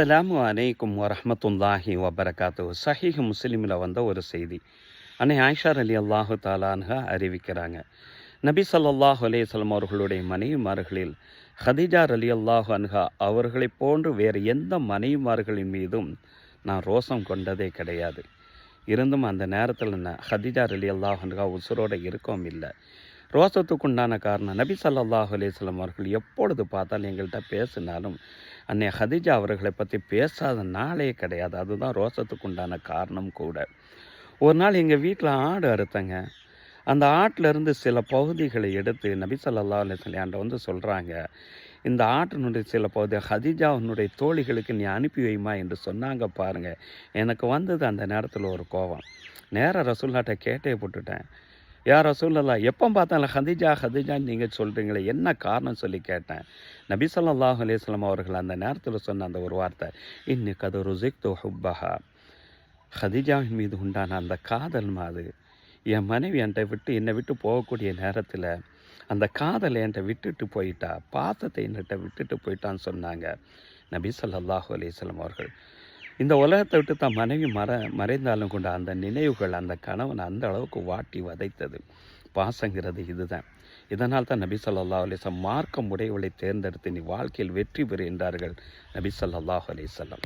அஸ்ஸலாமு அலைக்கும் வரஹ்மத்துல்லாஹி வபரகாத்து. சஹீஹ் முஸ்லிமில் வந்த ஒரு செய்தி. அன்னை ஆயிஷா ரலியல்லாஹு தஆலா அறிவிக்கிறாங்க. நபி ஸல்லல்லாஹு அலைஹி வஸல்லம் அவர்களுடைய மனைவிமார்களில் ஹதீஜா ரலியல்லாஹு அன்ஹா அவர்களைப் போன்று வேறு எந்த மனைவிமார்களின் மீதும் நான் ரோசம் கொண்டதே கிடையாது. இருந்தும் அந்த நேரத்தில் ஹதீஜா ரலியல்லாஹு அன்ஹா உசுரோடு இருக்கவும் இல்லை. ரோசத்துக்குண்டான காரணம், நபி ஸல்லல்லாஹு அலைஹி வஸல்லம் அவர்கள் எப்பொழுது பார்த்தாலும் எங்கள்கிட்ட பேசினாலும் அன்னை ஹதீஜா அவர்களை பற்றி பேசாத நாளே கிடையாது. அதுதான் ரோசத்துக்குண்டான காரணம் கூட. ஒரு நாள் எங்கள் வீட்டில் ஆடு அறுத்தங்க. அந்த ஆட்டிலேருந்து சில பகுதிகளை எடுத்து நபி ஸல்லல்லாஹு அலைஹி வஸல்லம் வந்து சொல்கிறாங்க, இந்த ஆட்டினுடைய சில பகுதி ஹதீஜாவினுடைய தோழிகளுக்கு நீ அனுப்பி வைமா என்று சொன்னாங்க பாருங்கள். எனக்கு வந்தது அந்த நேரத்தில் ஒரு கோபம். நேராக ரசூலுல்லாஹ்ட்ட கேட்டே போட்டுட்டேன். யார் ரசூலுல்லாஹ், எப்போ பார்த்தாலும் ஹதீஜா ஹதீஜான்னு நீங்கள் சொல்கிறீங்களே, என்ன காரணம் சொல்லி கேட்டேன். நபி ஸல்லல்லாஹு அலைஹி வஸல்லம் அவர்கள் அந்த நேரத்தில் சொன்ன அந்த ஒரு வார்த்தை, இன்னி கது ருஸிக்து ஹுப்பஹா, ஹதீஜாவின் மீது உண்டான அந்த காதல் மாது. என் மனைவி என்னை விட்டு போகக்கூடிய நேரத்தில் அந்த காதலை என்கிட்ட விட்டுட்டு போயிட்டா, பாசத்தை என்கிட்ட விட்டுட்டு போயிட்டான்னு சொன்னாங்க நபி ஸல்லல்லாஹு அலைஹி வஸல்லம் அவர்கள். இந்த உலகத்தை விட்டு தான் மனைவி மறைந்தாலும் கொண்ட அந்த நினைவுகள் அந்த கணவன் அந்த அளவுக்கு வாட்டி வதைத்தது. பாசங்கிறது இதுதான். இதனால் தான் நபி ஸல்லல்லாஹு அலைஹி வஸல்லம் மார்க்கம் உடையவளை தேர்ந்தெடுத்து நீ வாழ்க்கையில் வெற்றி பெறு என்றார்கள் நபி ஸல்லல்லாஹு அலைஹி வஸல்லம்.